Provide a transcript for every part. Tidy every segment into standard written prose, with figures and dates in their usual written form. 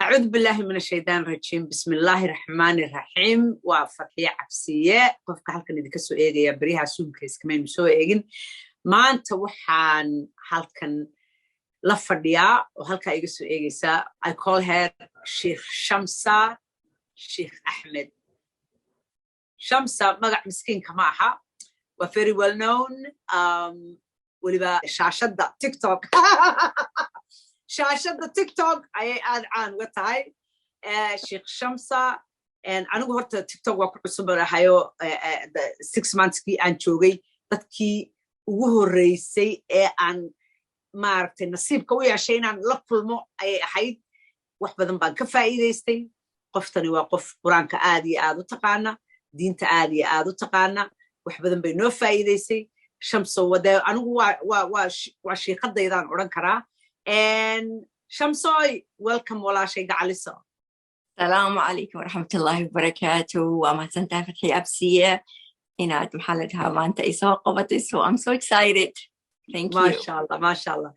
أعوذ بالله من الشيطان الرجيم بسم الله الرحمن الرحيم وفتحية عبسية قفك halkan idinka soo eegaya bariyaha suumka iskamaynu soo eegin maanta waxaan halkan la fadhiyaa oo halka iga soo eegaysa I call her Sheikh Shamsa Sheikh Ahmed Shamsa magac miskiinka ma aha waa very well known waliba shaashada TikTok شاشة تيك توك أي عن وتاي شيخ شمسة أنا قهرت تيك توك وكل صبر هايو 6 months كي أنشوجي تكي وهو الرئيسي عن مارت النصيب قوي عشان عن لقل مو أي حيد وحبة ذنبان كفايدة يستي قفتني وقف قرآن كآدي آدو تقانا دين تآدي آدو تقانا وحبة ذنبان نو فايدة يستي شمسة وده أنا وشي قد يدان أوران كرا and Shamsoy, welcome ولا شيء قالسه. السلام عليكم ورحمة الله وبركاته وما تنتهي فتحي أبسية إن محلتها ما أنت إسواق قبتسو I'm so excited thank you ما شاء الله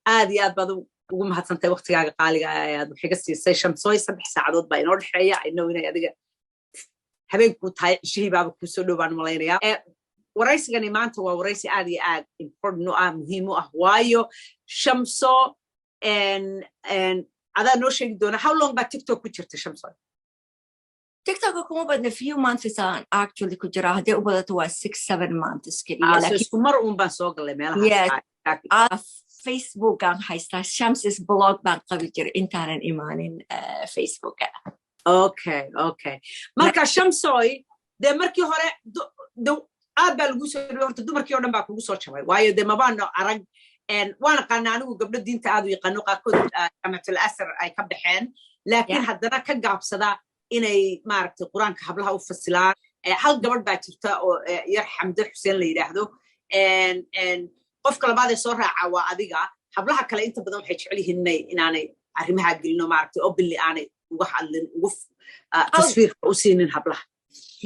هذه بدو وما تنتهي وقت قالي يا بحقسي سي Shamsoy 3 ساعات بينور الحياة إنه هنا يدق حبيبكم تاي شيء بابك كسلوا بان ملايين ورئيس يعني ما أنت ورئيس عادي important مهم أهوايو Shamso and هذا no شيء دونا how long back TikTok كنت Shamso TikTok كم بدنا few months on actually كنت راح دي وبدأت 6-7 months كده لكن كمر بنسوق اللي مالها Facebook عن هايستا Shams's blog بان قبل جر إنترنت إيمان Facebook okay مركا Shamsoy ده مركي هراء دو أبى الجوسر يورت دو مركي يورن باكو جوسر شوي وايد ده ما بانو عرق وانا قانانو قبل الدين تعادو يقانو قاكود كما الأسر أي كبحين لكن هدنا كجابسدا إني ماركت القرآن كحبلها وفصلان هل قبل باكتة يرحم در حسين اللي يرحدو قف كل بعض الصورة عوادقة حبلها كلا أنت بدون حيش عليه إن أنا أرميها قلنا ماركت أو باللي أنا وحلن وقف تصوير وسين حبلها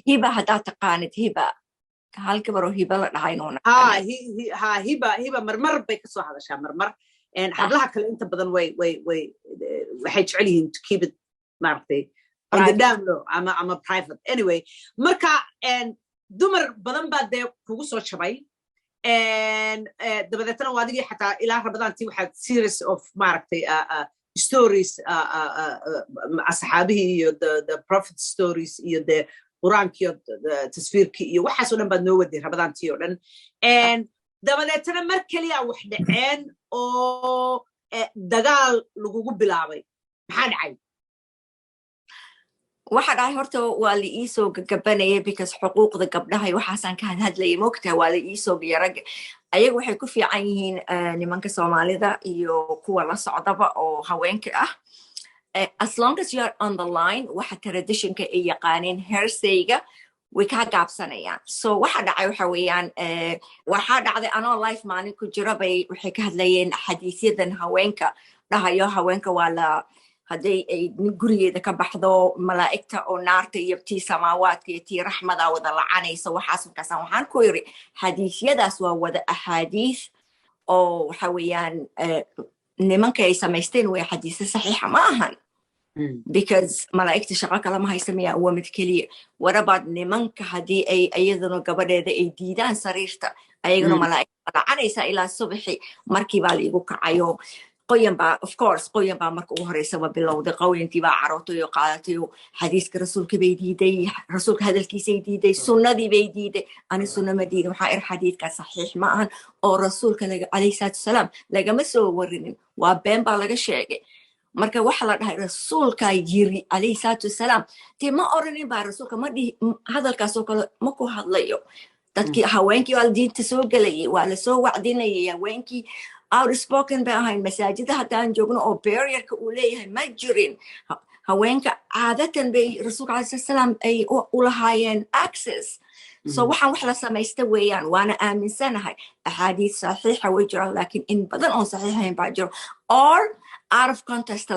هبة هدا تقانت هبة هل كبروا هبة لعينونا هبة مرمر بيكسو هذا شيء مرمر and حبلها كل أنت بدن وي وحيج عليهم to keep it marked on the down low I'm a private anyway مركا and دمر بدن بعد كوسو شباي and دبدتنا وادي حتى إلى رمضان تي واحد series of marked stories أصحابه the prophet stories the قرآنكي تصويركي وحاسونا بنودي رمضان تيورن and دبلتنا مركليا وحدة عين أو دجال لجوجو بلاوي محد واحد هرتو واللي يسوق جبنايه بكس حقوق ذا قبلها وحسن كان هاد لي مكتة واللي يسوق يرجع أيوة وحيكون في عينين لمن كسومالي ذا يكون الله صعدة أو هوينك as long as you're on the line waxa tradition ka ay yaqaaneen hersayga way ka gaabsanayaan so waxa dhacay waxa weeyaan waxa dhacday anoo live maalin ku jira bay waxay ka hadlayeen xadiisyadan haweenka dhahayo haweenka wala haday ay gurigeeda ka baxdo malaa'ikta oo naarta iyo tii samaawaadka iyo tii raxmada wada lacanayso waxaan ku yiri xadiisyadaas waa wada ahadiis oo waxa weeyaan nimanka ay samaysteen way xadiis saxiixa ma ahan because malaa'ikta shaqa kala ma haysamaya waa mid kaliya warabaad nimanka hadii ay ayadana gabadheeda ay diidaan sariirta ayagana malaa'ikta lacanaysa ilaa subaxi markii baa liigu kacayo qoyan baa of course qoyan baa marka ugu horeysa waa bilowday qoyantii baa carootay oo qaadatay xadiiska rasuulka bay diiday rasuulka hadalkiisa ay diiday sunnadii bay diiday ani sunna ma diiday waxa xadiidka saxiix ma ahan oo rasuulka alayhi salaatu wasalaam lagama soo warinin waa been baa laga sheegay marka waxa la dhahay rasuulka yiri alayhi salaatu wasalaam tii ma oranin baa rasuulka ma hadalkaas oo kale ma ku hadlayo dadkii haweenkii waa diinta soo galayay waa la soo wacdinayay haweenkii outspoken behind masaajida haddaan joogno oo barrierka uu leeyahay ma jirin haweenka caadatan bay rasuulka alayhi salaam ay u lahaayeen access so waxaan wax la samaysta weeyaan waana aaminsanahay axaadiis saxiixa way jiraan laakiin in badan oo saxiixayn baa jiro or out of context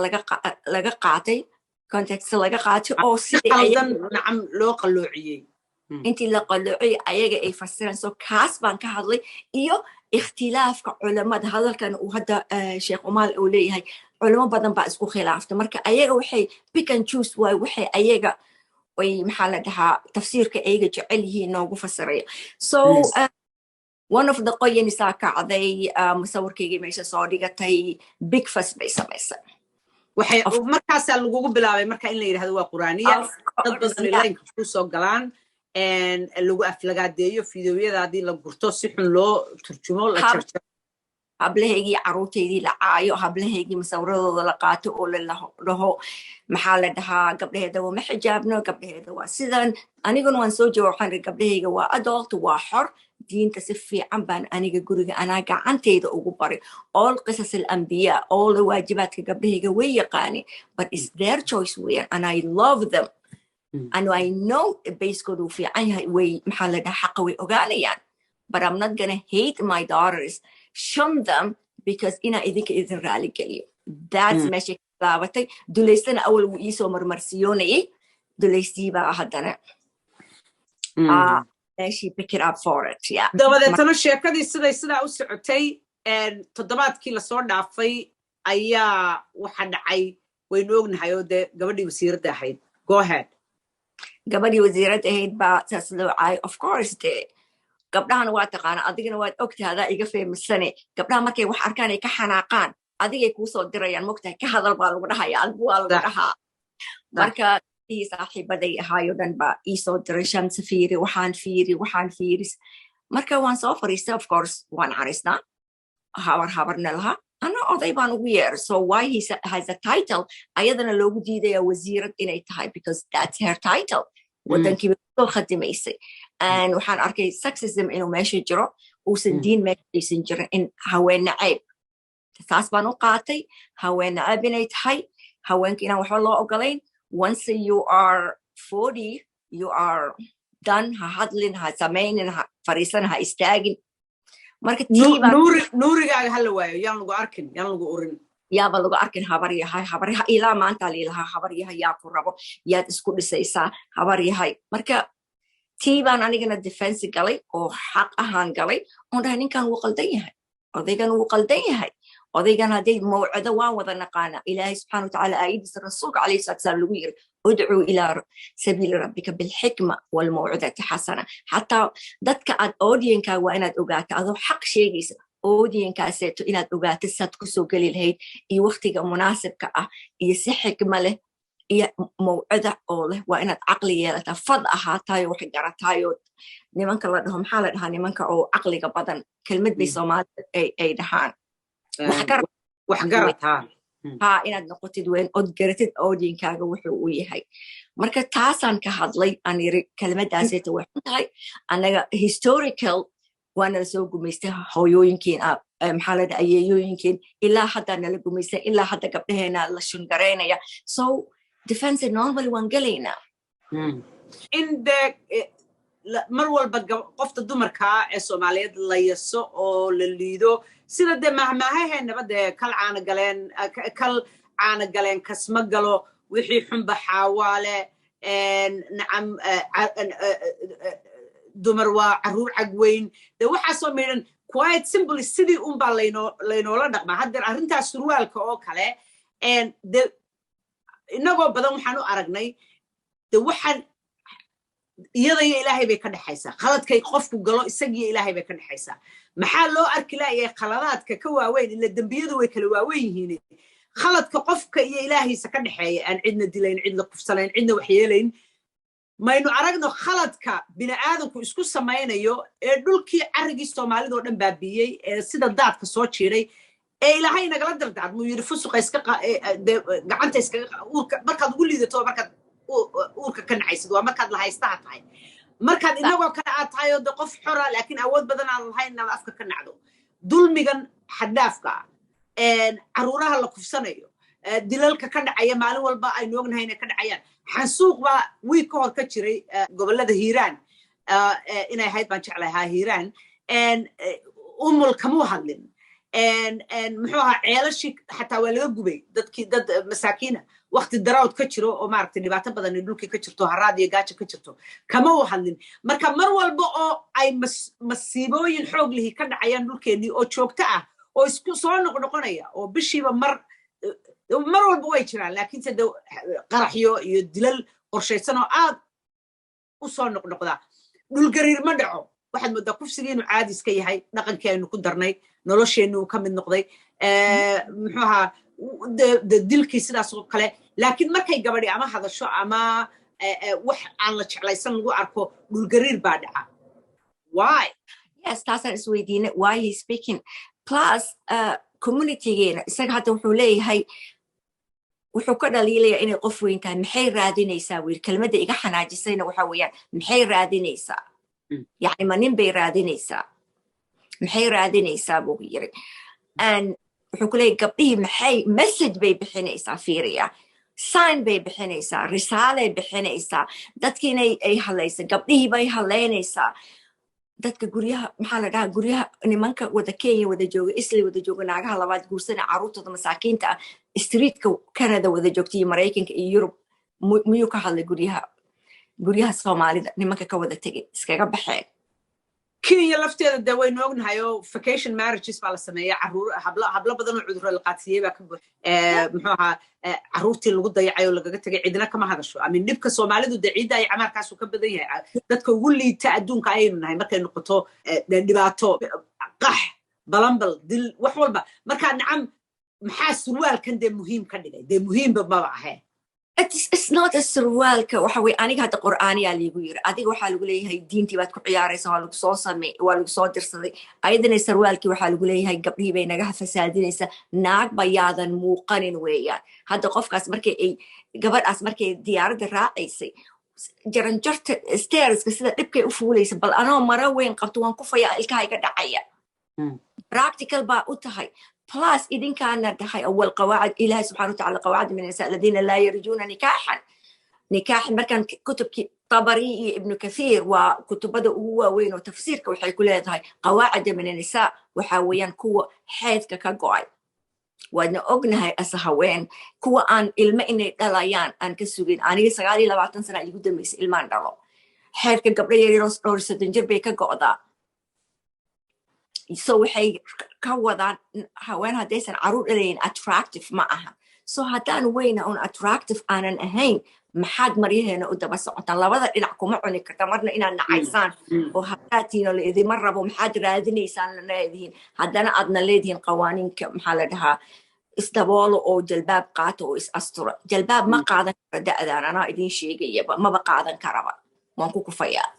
laga qaatay oo sidii nacam loo qalloociyay intii la qalloociyay ayaga ay fasiraan so kaas baan ka hadlay iyo اختلاف علماء هذا كان وهذا شيخ أمال أوليه culimo badan baa isku khilaafta marka ayaga waxay pick and choose waay waxay ayaga way maxaa la dhahaa tafsiirka ayaga jecel yihiin noogu fasiraya so one of the qoyanisaa kacday musawirkaygii meesha soo dhigatay big fuss bay samaysay waxay markaasaa lagugu bilaabay marka in la yidhahdo waa quraaniya dad badan laynka ku soo galaan lagu aflagaadeeyo fideoyada haddii la gurto si xun loo turjumo la jarjaro hablahaygii caruurtaydii la caayo hablahaygii musawiradooda la qaato oo la dhaho maxaa la dhahaa gabdhaheeda waa ma xijaabno gabdhaheeda waa sidan aniguna waan soo jooga waxaan iri gabdhahayga waa adult waa xor diinta si fiican baan aniga guriga anaa gacantayda ugu baray all qisas alambiyaa all waajibaadka gabdhahayga way yaqaani but it's their choice weeyaan and I love them and I know basekooda uu fiican yahay way maxaa la dhahaa xaqa way ogaanayaan but I'm not gonna hate my daughters shun them because ina idinka idin raali geliyo that's meesha laabatay duleystana awal wuu iisoo marmarsiyoonayay duleystii baa haddana she pick it up for it yeah dabadeetana sheekadii sidaa u socotay toddobaadkii lasoo dhaafay ayaa waxa dhacay waynu ognahay oo dee gabadhii wasiiradda ahayd go ahead gabadhii wasiiradda ahayd baa saas loo caayay of course dee gabdhahana waa taqaana adigana waad ogtahay adaa iga feemisane gabdhaha markay wax arkaan ay ka xanaaqaan adigay kuusoo dirayaan mogtahay ka hadal baa lagu dhahaya adigu waa lagu dhahaa marka saaxiibaday ahaayo dhan baa iisoo diray shamsa fiiri waxaan fiiris marka waan soo fariistay of course waan carisnaa habarna lahaa ana oday baan ugu yeeray so why he has a title ayadana loogu diidaya wasiirad inay tahay because that's her title waddankiiba soo khadimaysay and waxaan arkay sexism inuu meesha jiro uusan diin meeshaysan jirin in haween nacayb taas baan u qaatay haween nacayb inay tahay haweenka inaan waxba loo ogolayn once you are 40 you are done ha hadlin ha samaynin ha fariisan ha istaagin marka nuurigaaga hala waayo yaan lagu arkin yaan lagu urin yaaba lagu arkin habar yahay ilaa maanta liilahaa habar yahay yaa ku rabo yaad isku dhisaysaa habar yahay marka tii baan anigana defense galay oo xaq ahaan galay oon dhahay ninkan wuu qaldan yahay odaygan wuu qaldan yahay odaygan hadday mawcado waan wada naqaana ilaahay subxaana watacaala aayadiisa rasuulka calayhi salatu salaam lagu yiri udcuu ilaa sabiili rabbika bilxikma walmawcidati xasana xataa dadka aad audienkaa waa inaad ogaato adoo xaq sheegaysa audienkaaseeto inaad ogaato saad kusoo geli lahayd iyo waktiga munaasibka ah iyo si xikma leh iyo mawcida oo leh waa inaad caqli yeelataa fad ahaataayo wax garataayo nimanka la dhaho maxaa la dhahaa nimanka oo caqliga badan kelmad bay soomaalida ay dhahaan wax garataa inaad noqotid weyn ood garatid audienkaaga wuxuu u yahay marka taasaan ka hadlay aan yiri kelmadaaseeta way xun tahay annaga historical waana la soo gumaystay hooyooyinkiin maxaa la dhaha ayeeyooyinkiin ilaa hadda nala gumaystay ilaa hadda gabdhaheena la shungaraynaya so defense normally waan gelaynaa in de mar walba qofta dumarkaa ee soomaaliyeed la yaso oo la liido sida dee mahmaahaheenaba dee kal caana galeen kasma galo wixii xunba xaawaale nacam dumar waa carruur cagweyn dee waxaasoo midhan quite simply sidii unbaa laynoola dhaqmaa haddeer arrintaas surwaalka oo kale de inagoo badan waxaan u aragnay de waxaan iyadaiyo ilaahay bay ka dhexaysaa khaladkay qofku galo isagiyo ilaahay bay ka dhexaysaa maxaa loo arki laayay khaladaadka ka waaweyn ila dembiyadu way kala waaweyn yihiin khaladka qofka iyo ilaahiisa ka dhexeeya aan cidna dilayn cidna kufsanayn cidna waxyeelayn maynu aragno khaladka bini'aadanku isku samaynayo ee dhulkii carrigii soomaalidoo dhan baabiiyey ee sida daadka soo jiiray ee ilaahay nagala dardaarmuu yidhi fusuqa gacanta markaad ugu liidato markaad uurka ka nacaysid waa markaad lahaystaha tahay markaad inagoo kale aad tahay oo de qof xora laakiin awood badan aan lahayn inaad afka ka nacdo dulmigan xaddaafka carruuraha la kufsanayo dilalka ka dhacaya maalin walba aynu ognahay inay ka dhacayaan xansuuq baa wiig ka hor ka jiray gobollada hiiraan inay ahayd baan jeclahaa hiiraan umul kamuu hadlin muxuu ahaa ceelashii xataa waa laga gubay dad masaakiina wakti darawd ka jiro oo maaragtay dhibaato badan dhulkii ka jirto haraad iyo gaajo ka jirto kama u hadlin marka mar walba oo ay masiibooyin xoog lihi ka dhacayaan dhulkeennii oo joogto ah oo isku soo noqnoqonaya oo bishiiba mar mar walba way jiraan laakiinse de qaraxyo iyo dilal qorshaysan oo aad u soo noqnoqda dhulgariir ma dhaco waxaad moodaa kufsigii inuu caadi iska yahay dhaqankii aynu ku darnay nolosheennu uu ka mid noqday muxuu ahaa dilkii sidaas oo kale laakiin markay gabadhi ama hadasho ama wax aan la jeclaysan lagu arko dhulgariir baa dhaca why yes taasaan isweydiinay why he speaking plus communitygeena isaga hadda wuxuu leeyahay wuxuu ka dhaliilayaa inay qof weyn tahay maxay raadinaysaa wiil kelmadda iga xanaajisayna waxa weeyaan maxay raadinaysaa yani ma nin bay raadinaysaa maxay raadinaysaa buu yiri wuxuu ku leeyahay gabdhihii maxay message bay bixinaysaa fiiriya sign bay bixinaysaa risaalay bixinaysaa dadkiina ay hadlaysa gabdhihii bay hadlaynaysaa dadka guryaha maxaa la dhahaa guryaha nimanka wada Kenya wada jooga Islay wada jooga naagaha labaad guursana carruurtooda masaakiinta ah streetka Canada wada joogtay Mareykanka iyo Yurub miyuu ka hadlay guryaha Soomaalida nimanka ka wada tagay iskaga baxeen Kenya lafteeda de waynu ognahay oo vacation marriages baa la sameeyaa hablo badan oo cudur la qaadsiiyay baa ka buux muxuu ahaa carruurtii lagu dayacay oo lagaga tagay cidina kama hadasho amin dhibka Soomaalidu de ciida ay camarkaas ka badan yahay dadka ugu liita adduunka aynu nahay markay noqoto dhibaato qax balambal dil wax walba marka nacam maxaa surwaalkan de muhiim ka dhigay de muhiimba ma ahayn it's not a surwaalka waxa way aniga hadda quraaniya liigu yiri adiga waxa lagu leeyahay diintii baad ku ciyaaraysaa waa lagu soo sameey waa lagu soo dirsaday ayadana surwaalkii waxa lagu leeyahay gabdhihii bay naga fasaadinaysaa naag bayaadan muuqanin weeyaan hadda qofkaas markay ay gabadhaas markay diyaaradda raacaysay jaranjarta stairska sida dhibkay u fuulaysa bal anoo mara weyn qabto waan ku fayaa ilkaha iga dhacaya practical baa u tahay plus إذن كان نرتحي أول قواعد إله سبحانه وتعالى قواعد من النساء الذين لا يرجون نكاح مركان كتب طبري ابن كثير وكتب بدأ هو وين وتفسير كوحي كل هذه قواعد من النساء وحاويان كوة حيث كقاعد وأنا أغنى أسهوين كوة أن المئن دلايان أن كسوين أنا سجالي لبعض سنة اللي قدام يس المان دلو حيث كقبل يروس روس تنجر بيك قاعدة so waxay ka wadaan haween haddaysan caruur dhalayn attractive ma aha so haddaan weyna un attractive aanan ahayn maxaad maryaheena u daba socotaan labada dhinac kuma cuni karta marna inaad nacaysaan oo haddaatiino leedima rabo maxaad raadinaysaan la leedihiin haddana aadna leedihiin qawaaniinka maxaa la dhahaa isdaboolo oo jalbaab qaato oo is astura jalbaab ma qaadan kara da'daan anaa idiin sheegayaba maba qaadan karaba waan ku kufayaa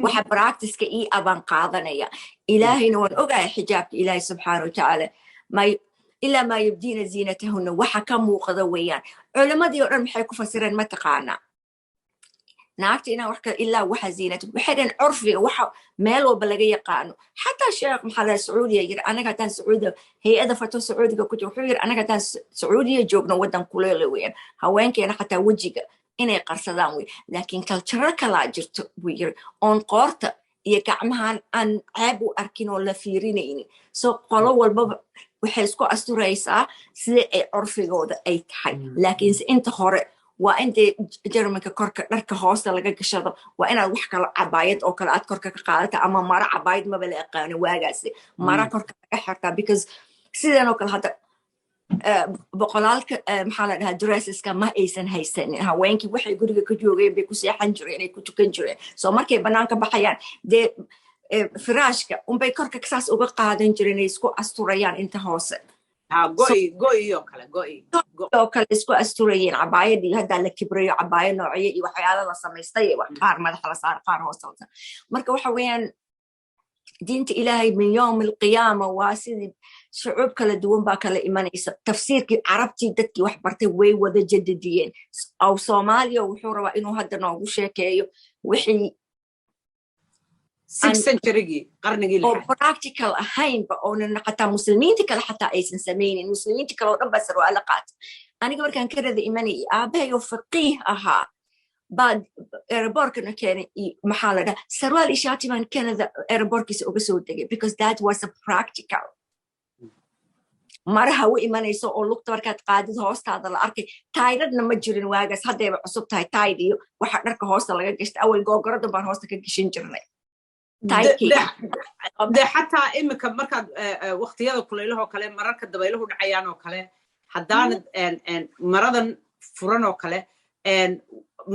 waxa practice-ka ii aban qaadanaya ilaahayna waan ogahay xijaabka ilaahay subxaanahu wa tacaala ilaa maa yubdiina ziinatahunna waxa ka muuqda weeyaan culamadii oo dhan maxay ku fasireen ma taqaanaa naagta inaan wax kale ilaa waxa ziinatu waxay dhan curfiga waxa meel walba laga yaqaano xataa sheekh maxaa la sacuudiya yiri anaga haddaan sacuudiya hay-ada fato sacuudiga ku jiro wuxuu yiri anaga haddaan sacuudiya joogno waddan kuleele weeyaan haweenkeena xataa wejiga inay qarsadaan wey laakiin cultural kalaa jirto buu yiri oon qoorta iyo gacmahan aan ceeb u arkin oo la fiirinaynin so qolo walbaba waxay isku asturaysaa sida ay curfigooda ay tahay laakiinse inta hore waa intay jarmanka korka dharka hoosta laga gashado waa inaad wax kala cabaayad oo kale aad korka ka qaadata ama mara cabaayad maba la aqaano waagaasi mara korka laga xirtaa because sidan oo kale hadda boqolaalka maxaa la dhahaa dresseska ma aysan haysanin haweenkii waxay guriga ka joogeen bay ku seexan jireen ay ku tukan jireen soo markay banaanka baxayaan dee firaashka unbay korka saas uga qaadan jireen ay isku asturayaan inta hoose oo kale isku asturayeen cabaayadii haddaa la kibrayo cabaayad noocyo iyo waxyaala la samaystay qaar madaxa la saar qaar hoose marka waxa weeyaan diinta ilaahay min yowm alqiyaama waa sidii shucuub kala duwan baa kala imanaysa tafsiirkii carabtii dadkii wax bartay way wada jadadiyeen aw soomaaliya wuxuu rabaa inuu hadda noogu sheekeeyo wixii oo practical ahaynba oonan xataa muslimiinta kale xataa aysan samaynin muslimiinta kale oo dhan baa sarwaalo qaata aniga markaan kanada imanayay aabahay oo faqiih ahaa بعد airportkana keenay maxaa la dhahaa sarwaal ishaati baan Canada airportkiisa uga soo degay because that was a practical maraha u imanayso oo lugta markaad qaadid hoostaada la arkay taayradna ma jirin waagaas haddayba cusub tahay tayd iyo waxa dharka hoosta laga gashta awal googaradan baan hoosta ka gashin jirnay de xataa imika markaad waqtiyada kuleylahoo kale mararka dabayluhu dhacayaan oo kale haddaanad maradan furan oo kale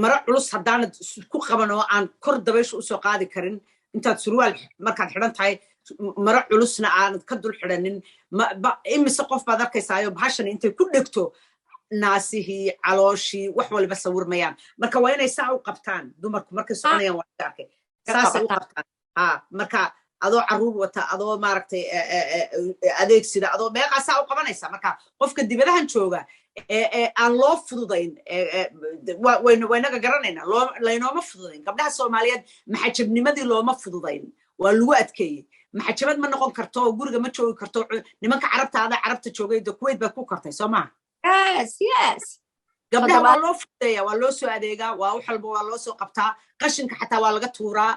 mara culus haddaanad ku qaban oo aan kor dabaysha usoo qaadi karin intaad surwaal markaad xidhan tahay mara culusna aanad ka dul xidhanin imise qof baad arkaysaayo bahashan intay ku dhegto naasihii calooshii wax waliba sawirmayaan marka waa inay saa u qabtaan dumarku markay soconayaan waa ka arkay saasay u qabtaan marka adoo caruur wata adoo maaragtay adeegsida adoo meeqaasaa u qabanaysa marka qofka dibadahan jooga aan loo fududayn waynaga garanaynaa laynooma fududayn gabdhaha soomaaliyeed maxajabnimadii looma fududayn waa lagu adkeeyey maxajabad ma noqon karto oo guriga ma joogi karto nimanka carabta joogay de kuwait baad ku kartay soo maha gabdhaha waa loo fududeeya waa loo soo adeegaa waa wax walba waa loo soo qabtaa qashinka xataa waa laga tuuraa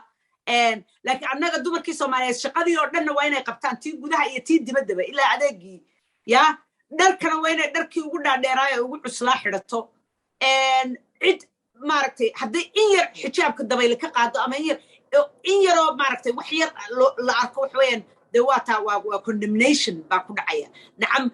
laakiin annaga dumarkii soomaaliyeed shaqadii oo dhanna waa inay qabtaan tii gudaha iyo tii dibaddaba ilaa adeegii yaa dharkana waa inay dharkii ugu dhaadheeraayo ugu cuslaa xidhato cid maaragtay hadday in yar xijaabka dabayle ka qaado ama in yaroo maaragtay wax yar la arko wax weeyaan dee waa condemnation baa ku dhacaya nacam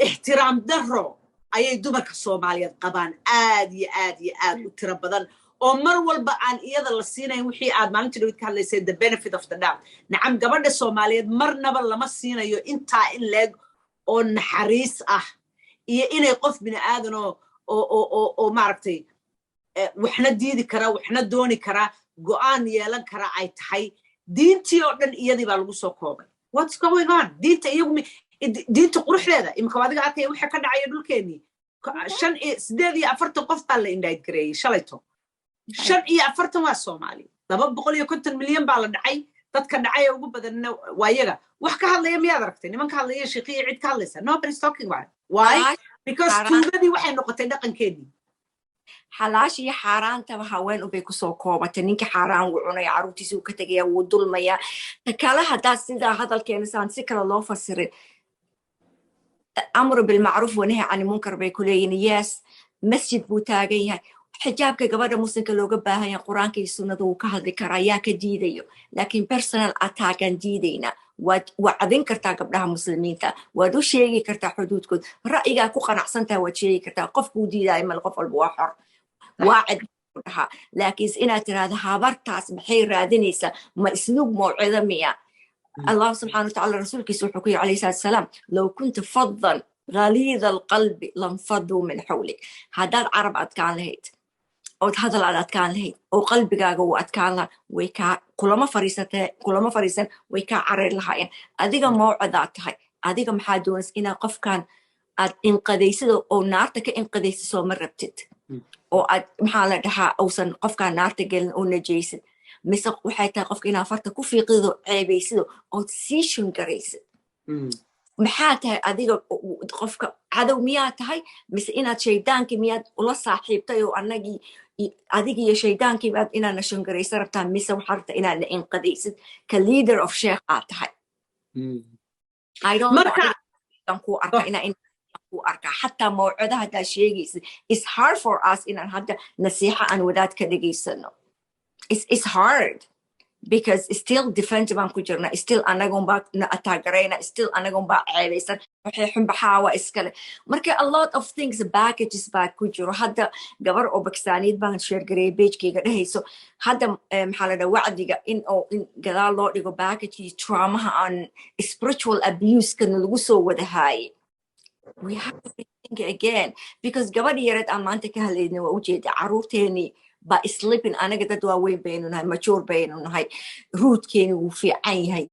ixtiraam darro ayay dumarka soomaaliyeed qabaan aad iyo aad iyo aad u tiro badan oo mar walba aan iyada la siinayn wixii aad maalinta dhawid ka hadlaysay the benefit of the doubt nacam gabadha soomaaliyeed marnaba lama siinayo intaa in leeg oo naxariis ah iyo inay qof bini aadan oo maaragtay waxna diidi kara waxna dooni kara go'aan yeelan kara ay tahay diintii oo dhan iyadii baa lagu soo koobay what's going on diinta quruxdeeda imika adiga arkaya waxa ka dhacaya dhulkeenii 48 qof baa la indhayd gareeyey shalayto 45 waa Soomaali 250 milyan baa la dhacay dadka dhacay ugu badanna waa iyaga wax ka hadlaya miyaad aragtay nimanka hadlaya sheekhiye cid ka hadlaysa nobody's talking about it why because tuugadii waxay noqotay dhaqankeedii xalaash iyo xaaraantaba haween ubay kusoo koobatay ninka xaaraan wuu cunaya caruurtiisa uu ka tegaya wuu dulmaya kala hadaa sidaa hadalkeena saan si kale loo fasirin amru bilmacruuf wanahy can munkar bay ku leeyihiin yes masjid buu taagan yahay xijaabka gabadha muslimka looga baahan yahay quraanka iyo sunnada uu ka hadli karaa yaa ka diidayo laakiin personal attackan diidayna waad wacdin kartaa gabdhaha muslimiinta waad u sheegi kartaa xuduudkood ra'yigaa ku qanacsantaa waad sheegi kartaa qofkuu diidaayo mal qof walba waa xor واعد لكن إنا ترى هذا هابرتاس بحير رادنيسا ما اسلوب موعظة مياه الله سبحانه وتعالى رسولك يسوحكي عليه الصلاة والسلام لو كنت فظا غليظ القلب لانفضوا من حولك هذا العرب أتكان لهيت أو هذا العرب أتكان لهيت أو قلبك أو أتكان له ويكا كل ما فريسة ويكا عرير لها أذيك موعظات هاي أذيك محادونس إنا قف كان إنقذيسه أو نارتك إنقذيسه مرة بتت oo aad maxaa la dhahaa uusan qofka naarta gelin oo najaysan mise waxay tahay qofka inaad farta ku fiiqido ceebaysido ood sii shungaraysid maxaa tahay adiga qofka cadow miyaa tahay mise inaad shaydaankii miyaad ula saaxiibtay oo adiga iyo shaydaankii baad inaadna shungaraysa rabtaa mise waxaa rabta inaadna inqadaysid ka leader of sheekh aad tahay ku arka inaa حتى موعدها هذا شيء it's hard for us إن هذا نصيحة عن وداد كدقيسنا it's hard because still defend بان كجرنا still أنا قم با نأتاقرينا still أنا قم با عيليسن وحيحن بحاوة إسكالي مركي a lot of things packages با كجرو هذا قبر أو باكستانيد بان شير قريب بيج كي قده so هذا محالة وعدي إن قدال الله لغو packages trauma عن spiritual abuse كان لغسو وده هاي we have to think again because gabadhi yareed aan maanta ka hadlayna waa ujeeda caruurteeni ba sleeping anaga dad waaweyn baynu nahay mature baynu nahay ruudkeeni wuu fiican yahay